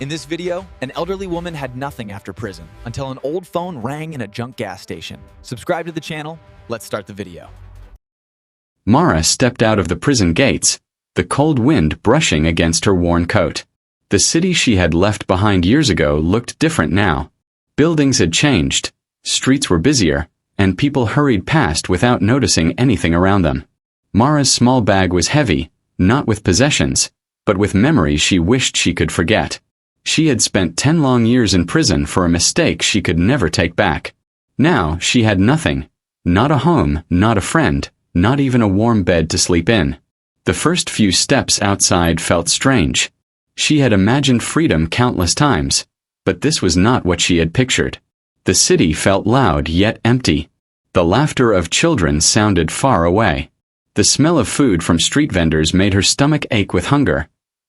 In this video, an elderly woman had nothing after prison until an old phone rang in a junk gas station. Subscribe to the channel. Let's start the video. Mara stepped out of the prison gates, the cold wind brushing against her worn coat. The city she had left behind years ago looked different now. Buildings had changed, streets were busier, and people hurried past without noticing anything around them. Mara's small bag was heavy, not with possessions, but with memories she wished she could forget. She had spent 10 long years in prison for a mistake she could never take back. Now she had nothing. Not a home, not a friend, not even a warm bed to sleep in. The first few steps outside felt strange. She had imagined freedom countless times, but this was not what she had pictured. The city felt loud yet empty. The laughter of children sounded far away. The smell of food from street vendors made her stomach ache with hunger,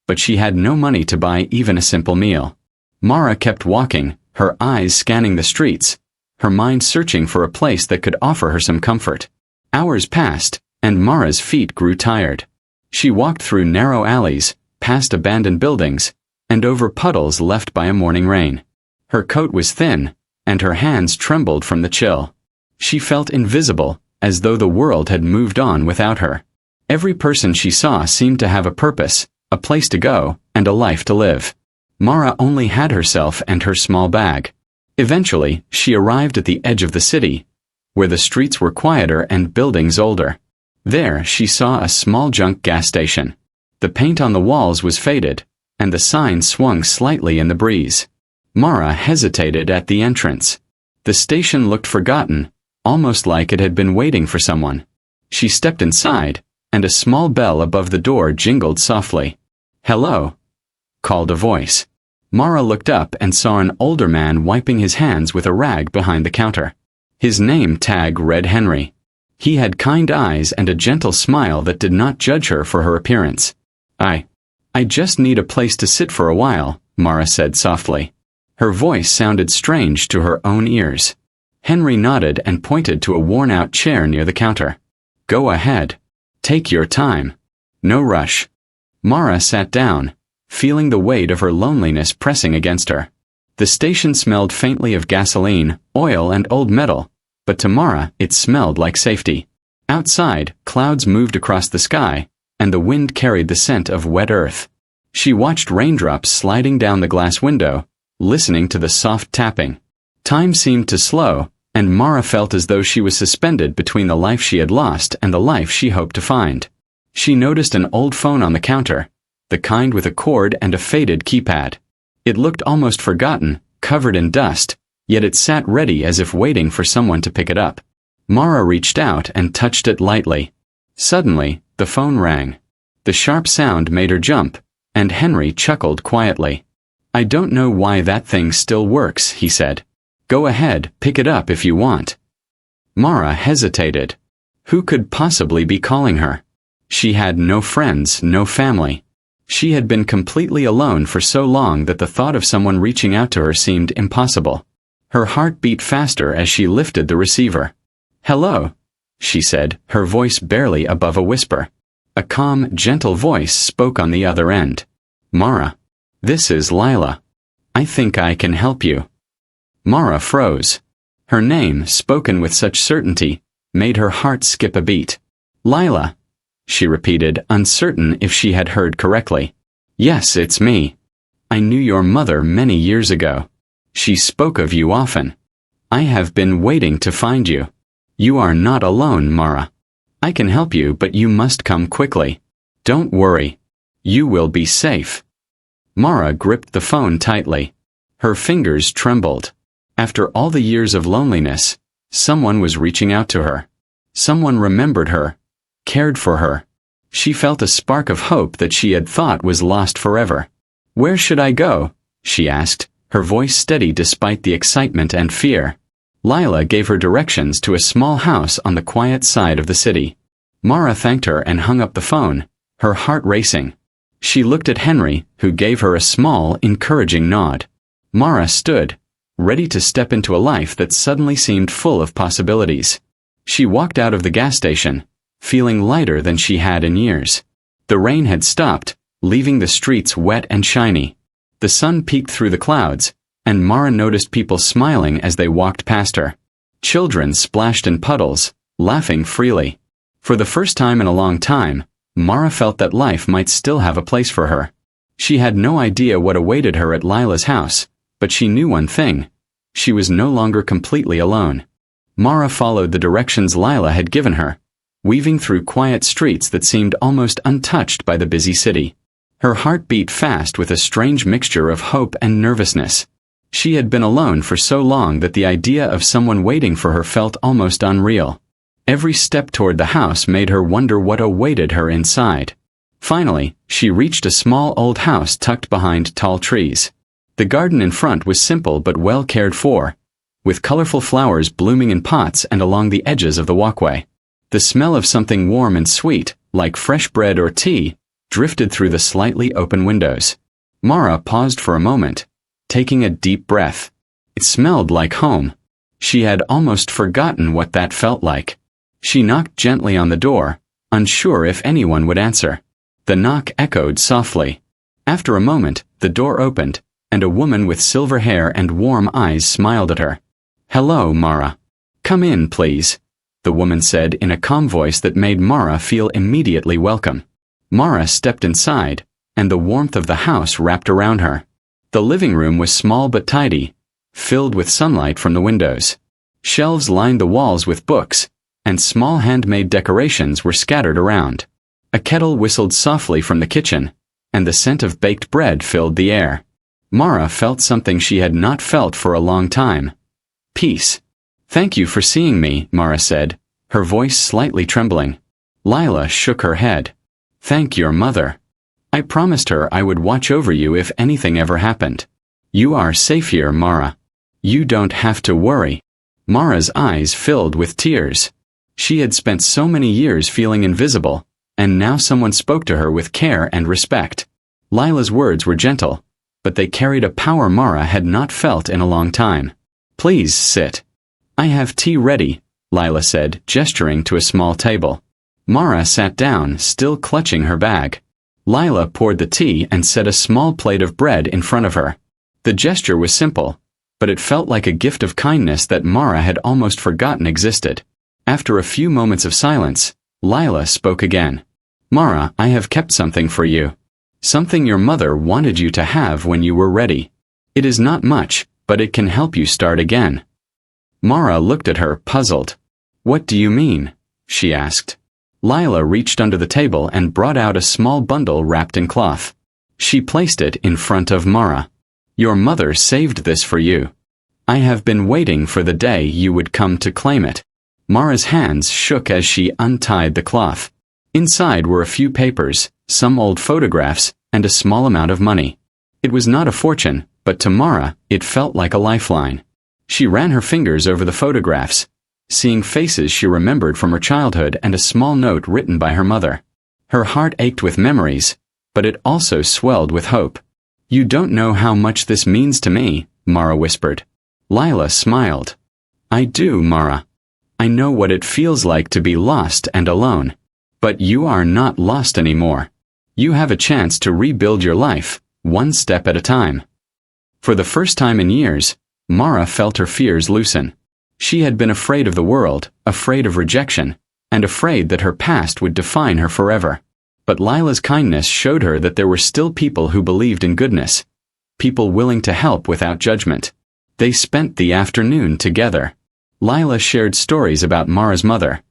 but she had no money to buy even a simple meal. Mara kept walking, her eyes scanning the streets, her mind searching for a place that could offer her some comfort. Hours passed, and Mara's feet grew tired. She walked through narrow alleys, past abandoned buildings, and over puddles left by a morning rain. Her coat was thin, and her hands trembled from the chill. She felt invisible, as though the world had moved on without her. Every person she saw seemed to have a purpose, a place to go, and a life to live. Mara only had herself and her small bag. Eventually, she arrived at the edge of the city, where the streets were quieter and buildings older. There, she saw a small junk gas station. The paint on the walls was faded, and the sign swung slightly in the breeze. Mara hesitated at the entrance. The station looked forgotten, almost like it had been waiting for someone. She stepped inside, and a small bell above the door jingled softly. "Hello," called a voice. Mara looked up and saw an older man wiping his hands with a rag behind the counter. His name tag read Henry. He had kind eyes and a gentle smile that did not judge her for her appearance. I just need a place to sit for a while," Mara said softly. Her voice sounded strange to her own ears. Henry nodded and pointed to a worn-out chair near the counter. "Go ahead. Take your time. No rush." Mara sat down, feeling the weight of her loneliness pressing against her. The station smelled faintly of gasoline, oil, and old metal, but to Mara it smelled like safety. Outside, clouds moved across the sky, and the wind carried the scent of wet earth. She watched raindrops sliding down the glass window, listening to the soft tapping. Time seemed to slow, and Mara felt as though she was suspended between the life she had lost and the life she hoped to find. She noticed an old phone on the counter, the kind with a cord and a faded keypad. It looked almost forgotten, covered in dust, yet it sat ready as if waiting for someone to pick it up. Mara reached out and touched it lightly. Suddenly, the phone rang. The sharp sound made her jump, and Henry chuckled quietly. "I don't know why that thing still works," he said. "Go ahead, pick it up if you want." Mara hesitated. Who could possibly be calling her? She had no friends, no family. She had been completely alone for so long that the thought of someone reaching out to her seemed impossible. Her heart beat faster as she lifted the receiver. "Hello," she said, her voice barely above a whisper. A calm, gentle voice spoke on the other end. "Mara, this is Lila. I think I can help you." Mara froze. Her name, spoken with such certainty, made her heart skip a beat. "Lila," she repeated, uncertain if she had heard correctly. "Yes, it's me. I knew your mother many years ago. She spoke of you often. I have been waiting to find you. You are not alone, Mara. I can help you, but you must come quickly. Don't worry. You will be safe." Mara gripped the phone tightly. Her fingers trembled. After all the years of loneliness, someone was reaching out to her. Someone remembered her, cared for her. She felt a spark of hope that she had thought was lost forever. "Where should I go?" she asked, her voice steady despite the excitement and fear. Lila gave her directions to a small house on the quiet side of the city. Mara thanked her and hung up the phone, her heart racing. She looked at Henry, who gave her a small, encouraging nod. Mara stood, ready to step into a life that suddenly seemed full of possibilities. She walked out of the gas station, feeling lighter than she had in years. The rain had stopped, leaving the streets wet and shiny. The sun peeked through the clouds, and Mara noticed people smiling as they walked past her. Children splashed in puddles, laughing freely. For the first time in a long time, Mara felt that life might still have a place for her. She had no idea what awaited her at Lila's house, but she knew one thing: she was no longer completely alone. Mara followed the directions Lila had given her, weaving through quiet streets that seemed almost untouched by the busy city. Her heart beat fast with a strange mixture of hope and nervousness. She had been alone for so long that the idea of someone waiting for her felt almost unreal. Every step toward the house made her wonder what awaited her inside. Finally, she reached a small old house tucked behind tall trees. The garden in front was simple but well cared for, with colorful flowers blooming in pots and along the edges of the walkway. The smell of something warm and sweet, like fresh bread or tea, drifted through the slightly open windows. Mara paused for a moment, taking a deep breath. It smelled like home. She had almost forgotten what that felt like. She knocked gently on the door, unsure if anyone would answer. The knock echoed softly. After a moment, the door opened, and a woman with silver hair and warm eyes smiled at her. "Hello, Mara. Come in, please," the woman said in a calm voice that made Mara feel immediately welcome. Mara stepped inside, and the warmth of the house wrapped around her. The living room was small but tidy, filled with sunlight from the windows. Shelves lined the walls with books, and small handmade decorations were scattered around. A kettle whistled softly from the kitchen, and the scent of baked bread filled the air. Mara felt something she had not felt for a long time: peace. "Thank you for seeing me," Mara said, her voice slightly trembling. Lila shook her head. "Thank your mother. I promised her I would watch over you if anything ever happened. You are safe here, Mara. You don't have to worry." Mara's eyes filled with tears. She had spent so many years feeling invisible, and now someone spoke to her with care and respect. Lila's words were gentle, but they carried a power Mara had not felt in a long time. "Please sit. I have tea ready," Lila said, gesturing to a small table. Mara sat down, still clutching her bag. Lila poured the tea and set a small plate of bread in front of her. The gesture was simple, but it felt like a gift of kindness that Mara had almost forgotten existed. After a few moments of silence, Lila spoke again. "Mara, I have kept something for you. Something your mother wanted you to have when you were ready. It is not much, but it can help you start again." Mara looked at her, puzzled. "What do you mean?" she asked. Lila reached under the table and brought out a small bundle wrapped in cloth. She placed it in front of Mara. "Your mother saved this for you. I have been waiting for the day you would come to claim it." Mara's hands shook as she untied the cloth. Inside were a few papers, some old photographs, and a small amount of money. It was not a fortune, but to Mara, it felt like a lifeline. She ran her fingers over the photographs, seeing faces she remembered from her childhood and a small note written by her mother. Her heart ached with memories, but it also swelled with hope. "You don't know how much this means to me," Mara whispered. Lila smiled. "I do, Mara. I know what it feels like to be lost and alone. But you are not lost anymore. You have a chance to rebuild your life, one step at a time." For the first time in years, Mara felt her fears loosen. She had been afraid of the world, afraid of rejection, and afraid that her past would define her forever. But Lila's kindness showed her that there were still people who believed in goodness, people willing to help without judgment. They spent the afternoon together. Lila shared stories about Mara's mother,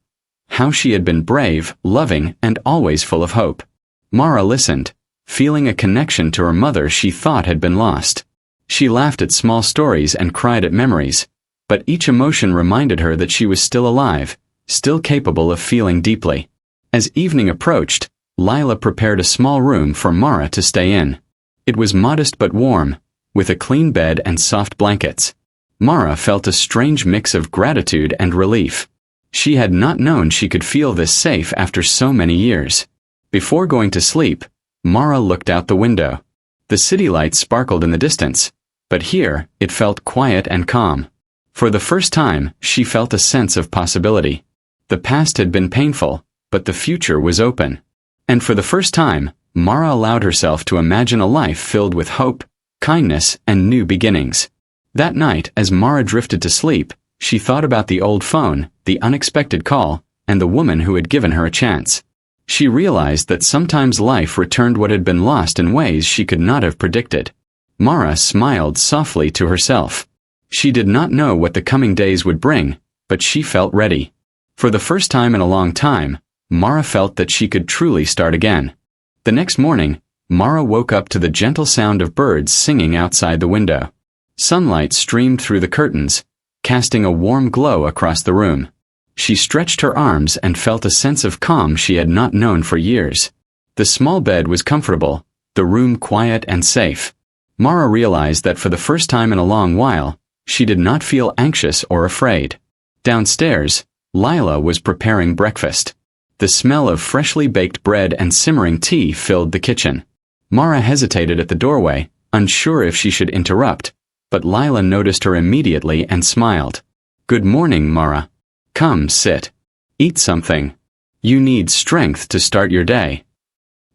how she had been brave, loving, and always full of hope. Mara listened, feeling a connection to her mother she thought had been lost. She laughed at small stories and cried at memories, but each emotion reminded her that she was still alive, still capable of feeling deeply. As evening approached, Lila prepared a small room for Mara to stay in. It was modest but warm, with a clean bed and soft blankets. Mara felt a strange mix of gratitude and relief. She had not known she could feel this safe after so many years. Before going to sleep, Mara looked out the window. The city lights sparkled in the distance, but here it felt quiet and calm. For the first time, she felt a sense of possibility. The past had been painful, but the future was open. And for the first time, Mara allowed herself to imagine a life filled with hope, kindness, and new beginnings. That night, as Mara drifted to sleep, she thought about the old phone, the unexpected call, and the woman who had given her a chance. She realized that sometimes life returned what had been lost in ways she could not have predicted. Mara smiled softly to herself. She did not know what the coming days would bring, but she felt ready. For the first time in a long time, Mara felt that she could truly start again. The next morning, Mara woke up to the gentle sound of birds singing outside the window. Sunlight streamed through the curtains, casting a warm glow across the room. She stretched her arms and felt a sense of calm she had not known for years. The small bed was comfortable, the room quiet and safe. Mara realized that for the first time in a long while, she did not feel anxious or afraid. Downstairs, Lila was preparing breakfast. The smell of freshly baked bread and simmering tea filled the kitchen. Mara hesitated at the doorway, unsure if she should interrupt, but Lila noticed her immediately and smiled. "Good morning, Mara. Come, sit. Eat something. You need strength to start your day."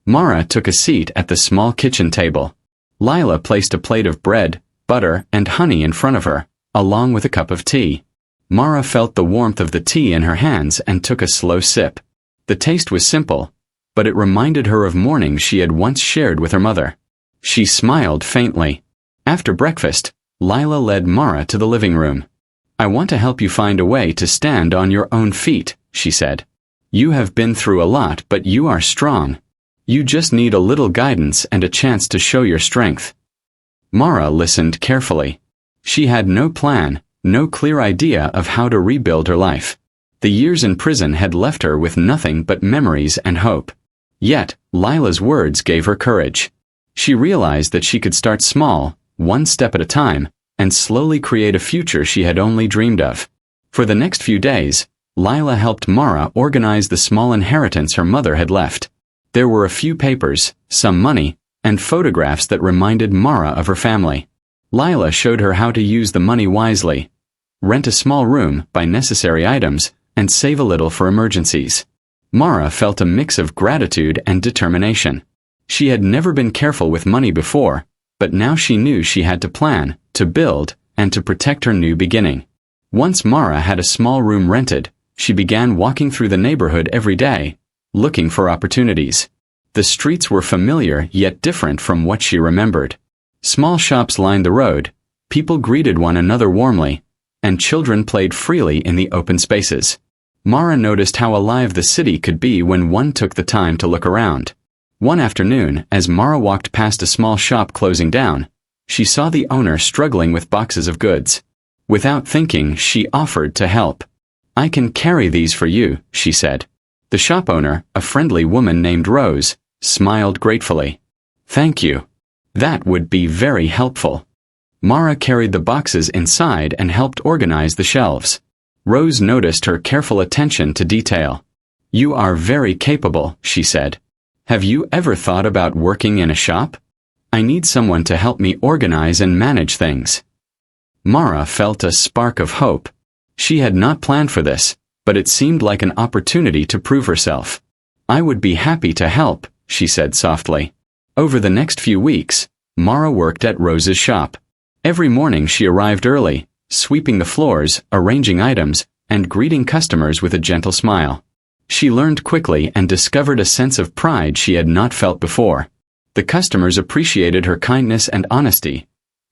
Mara took a seat at the small kitchen table. Lila placed a plate of bread, butter, and honey in front of her, along with a cup of tea. Mara felt the warmth of the tea in her hands and took a slow sip. The taste was simple, but it reminded her of mornings she had once shared with her mother. She smiled faintly. After breakfast, Lila led Mara to the living room. "I want to help you find a way to stand on your own feet," she said. "You have been through a lot, but you are strong. You just need a little guidance and a chance to show your strength." Mara listened carefully. She had no plan, no clear idea of how to rebuild her life. The years in prison had left her with nothing but memories and hope. Yet, Lila's words gave her courage. She realized that she could start small, one step at a time, and slowly create a future she had only dreamed of. For the next few days, Lila helped Mara organize the small inheritance her mother had left. There were a few papers, some money, and photographs that reminded Mara of her family. Lila showed her how to use the money wisely, rent a small room, buy necessary items, and save a little for emergencies. Mara felt a mix of gratitude and determination. She had never been careful with money before, but now she knew she had to plan, to build, and to protect her new beginning. Once Mara had a small room rented, she began walking through the neighborhood every day, looking for opportunities. The streets were familiar yet different from what she remembered. Small shops lined the road, people greeted one another warmly, and children played freely in the open spaces. Mara noticed how alive the city could be when one took the time to look around. One afternoon, as Mara walked past a small shop closing down, she saw the owner struggling with boxes of goods. Without thinking, she offered to help. "I can carry these for you," she said. The shop owner, a friendly woman named Rose, smiled gratefully. "Thank you. That would be very helpful." Mara carried the boxes inside and helped organize the shelves. Rose noticed her careful attention to detail. "You are very capable," she said. "Have you ever thought about working in a shop? I need someone to help me organize and manage things." Mara felt a spark of hope. She had not planned for this, but it seemed like an opportunity to prove herself. "I would be happy to help," she said softly. Over the next few weeks, Mara worked at Rose's shop. Every morning she arrived early, sweeping the floors, arranging items, and greeting customers with a gentle smile. She learned quickly and discovered a sense of pride she had not felt before. The customers appreciated her kindness and honesty,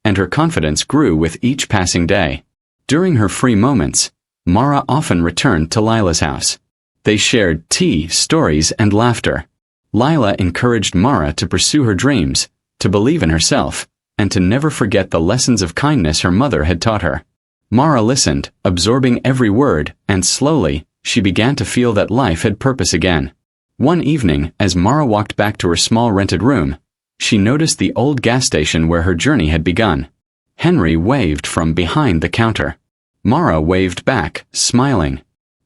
and her confidence grew with each passing day. During her free moments, Mara often returned to Lila's house. They shared tea, stories, and laughter. Lila encouraged Mara to pursue her dreams, to believe in herself, and to never forget the lessons of kindness her mother had taught her. Mara listened, absorbing every word, and slowly, she began to feel that life had purpose again. One evening, as Mara walked back to her small rented room, she noticed the old gas station where her journey had begun. Henry waved from behind the counter. Mara waved back, smiling.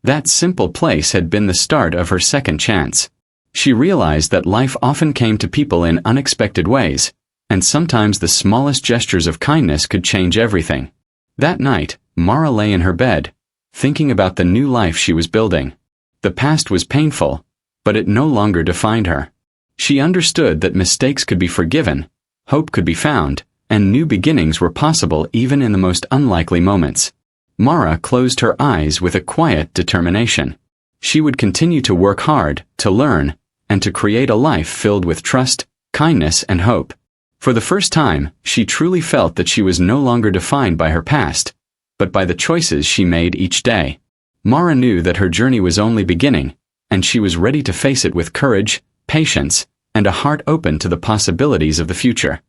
That simple place had been the start of her second chance. She realized that life often came to people in unexpected ways, and sometimes the smallest gestures of kindness could change everything. That night, Mara lay in her bed, thinking about the new life she was building. The past was painful, but it no longer defined her. She understood that mistakes could be forgiven, hope could be found, and new beginnings were possible even in the most unlikely moments. Mara closed her eyes with a quiet determination. She would continue to work hard, to learn, and to create a life filled with trust, kindness, and hope. For the first time, she truly felt that she was no longer defined by her past, but by the choices she made each day. Mara knew that her journey was only beginning, and she was ready to face it with courage, patience, and a heart open to the possibilities of the future.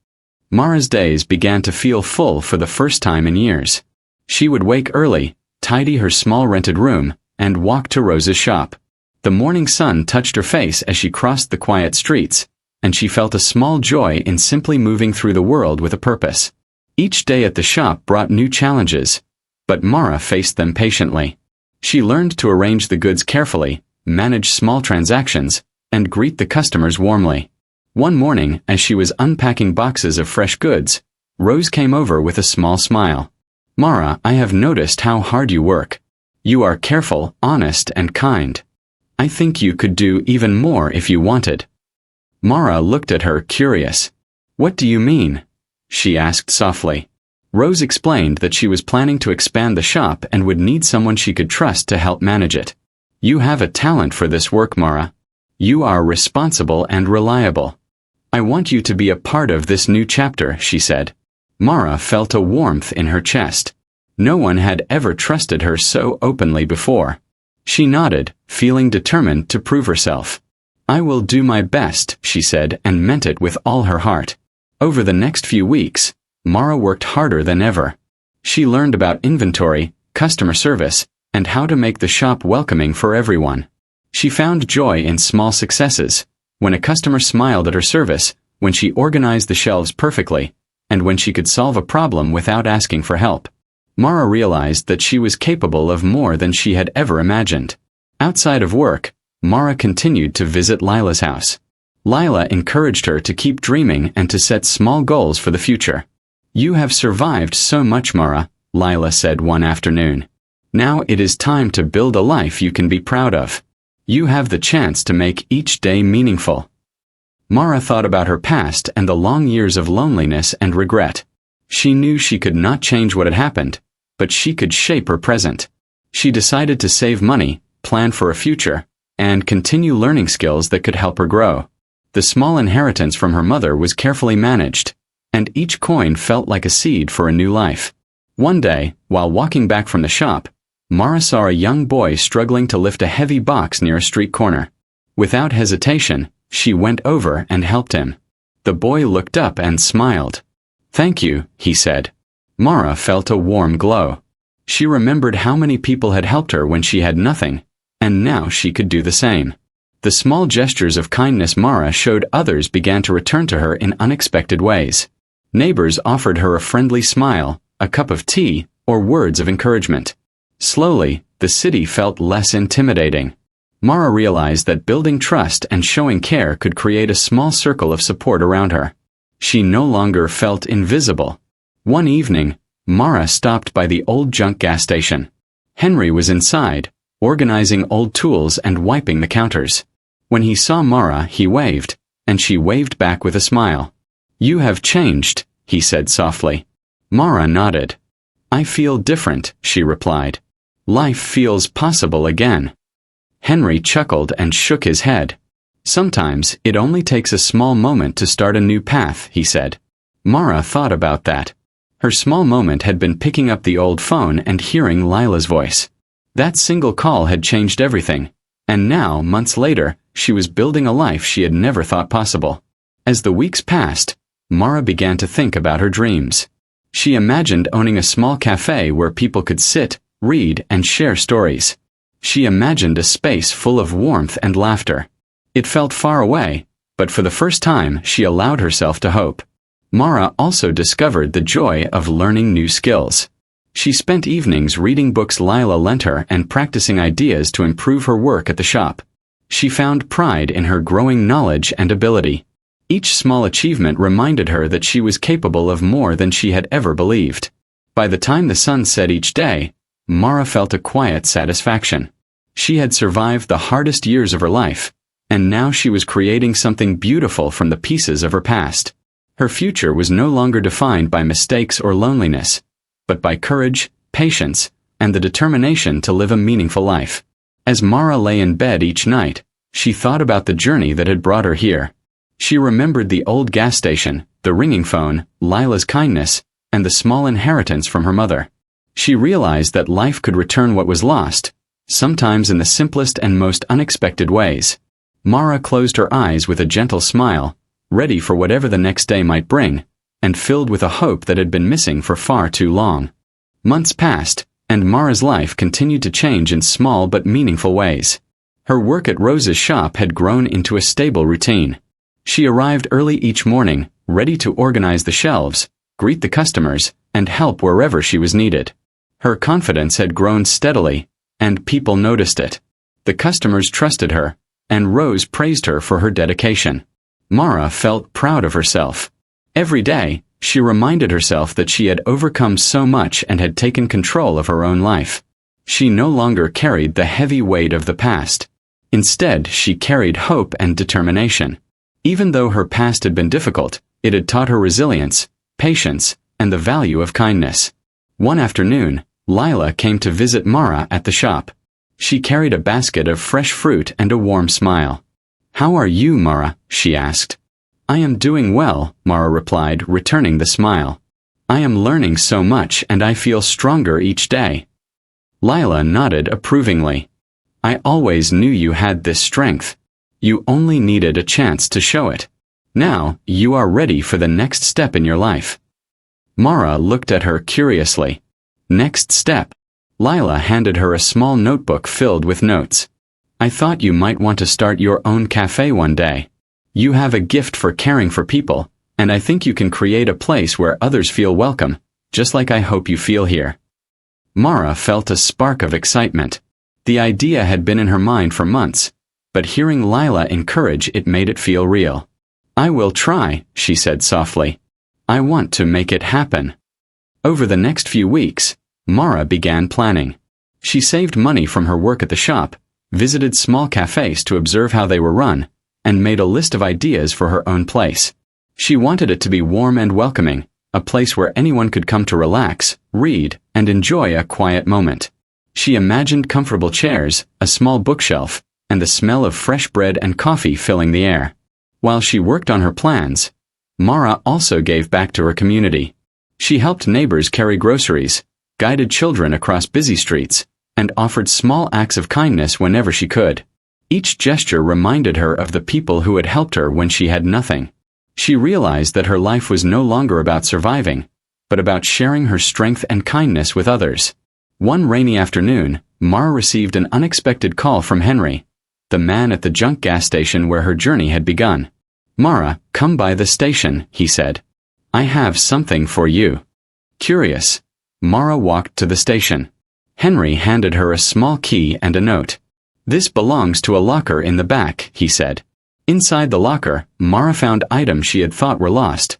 Mara's days began to feel full for the first time in years. She would wake early, tidy her small rented room, and walk to Rose's shop. The morning sun touched her face as she crossed the quiet streets, and she felt a small joy in simply moving through the world with a purpose. Each day at the shop brought new challenges, but Mara faced them patiently. She learned to arrange the goods carefully, manage small transactions, and greet the customers warmly. One morning, as she was unpacking boxes of fresh goods, Rose came over with a small smile. "Mara, I have noticed how hard you work. You are careful, honest, and kind. I think you could do even more if you wanted." Mara looked at her, curious. "What do you mean?" she asked softly. Rose explained that she was planning to expand the shop and would need someone she could trust to help manage it. "You have a talent for this work, Mara. You are responsible and reliable. I want you to be a part of this new chapter," she said. Mara felt a warmth in her chest. No one had ever trusted her so openly before. She nodded, feeling determined to prove herself. "I will do my best," she said, and meant it with all her heart. Over the next few weeks, Mara worked harder than ever. She learned about inventory, customer service, and how to make the shop welcoming for everyone. She found joy in small successes, when a customer smiled at her service, when she organized the shelves perfectly, and when she could solve a problem without asking for help. Mara realized that she was capable of more than she had ever imagined. Outside of work, Mara continued to visit Lila's house. Lila encouraged her to keep dreaming and to set small goals for the future. "You have survived so much, Mara," Lila said one afternoon. "Now it is time to build a life you can be proud of. You have the chance to make each day meaningful." Mara thought about her past and the long years of loneliness and regret. She knew she could not change what had happened, but she could shape her present. She decided to save money, plan for a future, and continue learning skills that could help her grow. The small inheritance from her mother was carefully managed, and each coin felt like a seed for a new life. One day, while walking back from the shop, Mara saw a young boy struggling to lift a heavy box near a street corner. Without hesitation, she went over and helped him. The boy looked up and smiled. "Thank you," he said. Mara felt a warm glow. She remembered how many people had helped her when she had nothing, and now she could do the same. The small gestures of kindness Mara showed others began to return to her in unexpected ways. Neighbors offered her a friendly smile, a cup of tea, or words of encouragement. Slowly, the city felt less intimidating. Mara realized that building trust and showing care could create a small circle of support around her. She no longer felt invisible. One evening, Mara stopped by the old junk gas station. Henry was inside, organizing old tools and wiping the counters. When he saw Mara, he waved, and she waved back with a smile. "You have changed," he said softly. Mara nodded. "I feel different," she replied. "Life feels possible again." Henry chuckled and shook his head. "Sometimes it only takes a small moment to start a new path," he said. Mara thought about that. Her small moment had been picking up the old phone and hearing Lila's voice. That single call had changed everything, and now, months later, she was building a life she had never thought possible. As the weeks passed, Mara began to think about her dreams. She imagined owning a small cafe where people could sit, read, and share stories. She imagined a space full of warmth and laughter. It felt far away, but for the first time she allowed herself to hope. Mara also discovered the joy of learning new skills. She spent evenings reading books Lila lent her and practicing ideas to improve her work at the shop. She found pride in her growing knowledge and ability. Each small achievement reminded her that she was capable of more than she had ever believed. By the time the sun set each day, Mara felt a quiet satisfaction. She had survived the hardest years of her life, and now she was creating something beautiful from the pieces of her past. Her future was no longer defined by mistakes or loneliness, but by courage, patience, and the determination to live a meaningful life. As Mara lay in bed each night, she thought about the journey that had brought her here. She remembered the old gas station, the ringing phone, Lila's kindness, and the small inheritance from her mother. She realized that life could return what was lost, sometimes in the simplest and most unexpected ways. Mara closed her eyes with a gentle smile, ready for whatever the next day might bring, and filled with a hope that had been missing for far too long. Months passed, and Mara's life continued to change in small but meaningful ways. Her work at Rose's shop had grown into a stable routine. She arrived early each morning, ready to organize the shelves, greet the customers, and help wherever she was needed. Her confidence had grown steadily, and people noticed it. The customers trusted her, and Rose praised her for her dedication. Mara felt proud of herself. Every day, she reminded herself that she had overcome so much and had taken control of her own life. She no longer carried the heavy weight of the past. Instead, she carried hope and determination. Even though her past had been difficult, it had taught her resilience, patience, and the value of kindness. One afternoon, Lila came to visit Mara at the shop. She carried a basket of fresh fruit and a warm smile. "How are you, Mara?" she asked. "I am doing well," Mara replied, returning the smile. "I am learning so much and I feel stronger each day." Lila nodded approvingly. "I always knew you had this strength. You only needed a chance to show it. Now, you are ready for the next step in your life." Mara looked at her curiously. "Next step?" Lila handed her a small notebook filled with notes. "I thought you might want to start your own cafe one day. You have a gift for caring for people, and I think you can create a place where others feel welcome, just like I hope you feel here." Mara felt a spark of excitement. The idea had been in her mind for months, but hearing Lila encourage it made it feel real. "I will try," she said softly. "I want to make it happen." Over the next few weeks, Mara began planning. She saved money from her work at the shop, visited small cafes to observe how they were run, and made a list of ideas for her own place. She wanted it to be warm and welcoming, a place where anyone could come to relax, read, and enjoy a quiet moment. She imagined comfortable chairs, a small bookshelf, and the smell of fresh bread and coffee filling the air. While she worked on her plans, Mara also gave back to her community. She helped neighbors carry groceries, guided children across busy streets, and offered small acts of kindness whenever she could. Each gesture reminded her of the people who had helped her when she had nothing. She realized that her life was no longer about surviving, but about sharing her strength and kindness with others. One rainy afternoon, Mara received an unexpected call from Henry, the man at the junk gas station where her journey had begun. "Mara, come by the station," he said. "I have something for you." Curious, Mara walked to the station. Henry handed her a small key and a note. "This belongs to a locker in the back," he said. Inside the locker, Mara found items she had thought were lost.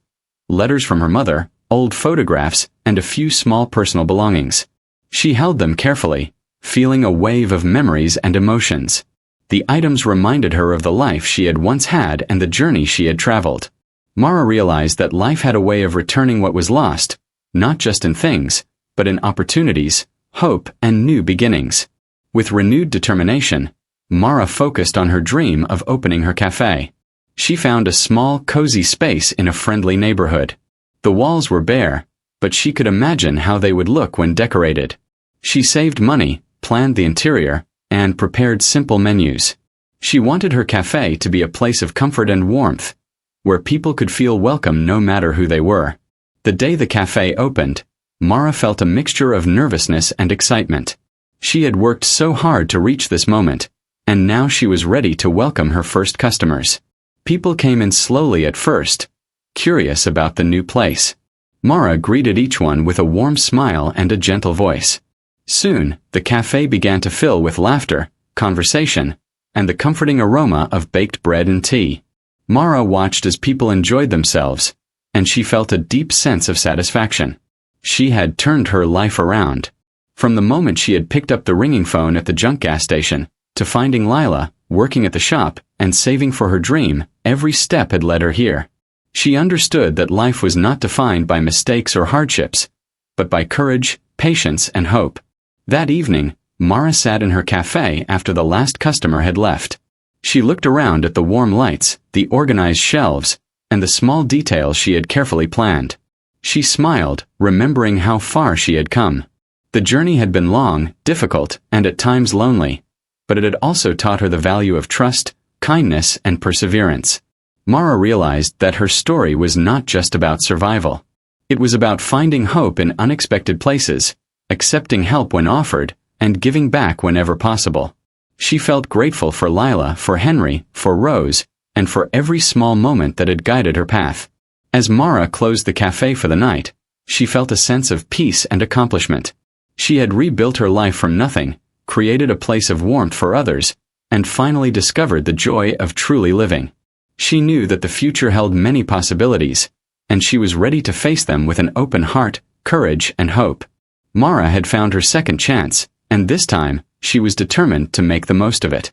Letters from her mother, old photographs, and a few small personal belongings. She held them carefully, feeling a wave of memories and emotions. The items reminded her of the life she had once had and the journey she had traveled. Mara realized that life had a way of returning what was lost, not just in things, but in opportunities, hope, and new beginnings. With renewed determination, Mara focused on her dream of opening her cafe. She found a small, cozy space in a friendly neighborhood. The walls were bare, but she could imagine how they would look when decorated. She saved money, planned the interior, and prepared simple menus. She wanted her cafe to be a place of comfort and warmth, where people could feel welcome no matter who they were. The day the cafe opened, Mara felt a mixture of nervousness and excitement. She had worked so hard to reach this moment, and now she was ready to welcome her first customers. People came in slowly at first, curious about the new place. Mara greeted each one with a warm smile and a gentle voice. Soon, the cafe began to fill with laughter, conversation, and the comforting aroma of baked bread and tea. Mara watched as people enjoyed themselves, and she felt a deep sense of satisfaction. She had turned her life around. From the moment she had picked up the ringing phone at the junk gas station, to finding Lila, working at the shop, and saving for her dream, every step had led her here. She understood that life was not defined by mistakes or hardships, but by courage, patience, and hope. That evening, Mara sat in her cafe after the last customer had left. She looked around at the warm lights, the organized shelves, and the small details she had carefully planned. She smiled, remembering how far she had come. The journey had been long, difficult, and at times lonely, but it had also taught her the value of trust, kindness, and perseverance. Mara realized that her story was not just about survival. It was about finding hope in unexpected places, accepting help when offered, and giving back whenever possible. She felt grateful for Lila, for Henry, for Rose, and for every small moment that had guided her path. As Mara closed the cafe for the night, she felt a sense of peace and accomplishment. She had rebuilt her life from nothing, created a place of warmth for others, and finally discovered the joy of truly living. She knew that the future held many possibilities, and she was ready to face them with an open heart, courage, and hope. Mara had found her second chance, and this time, she was determined to make the most of it.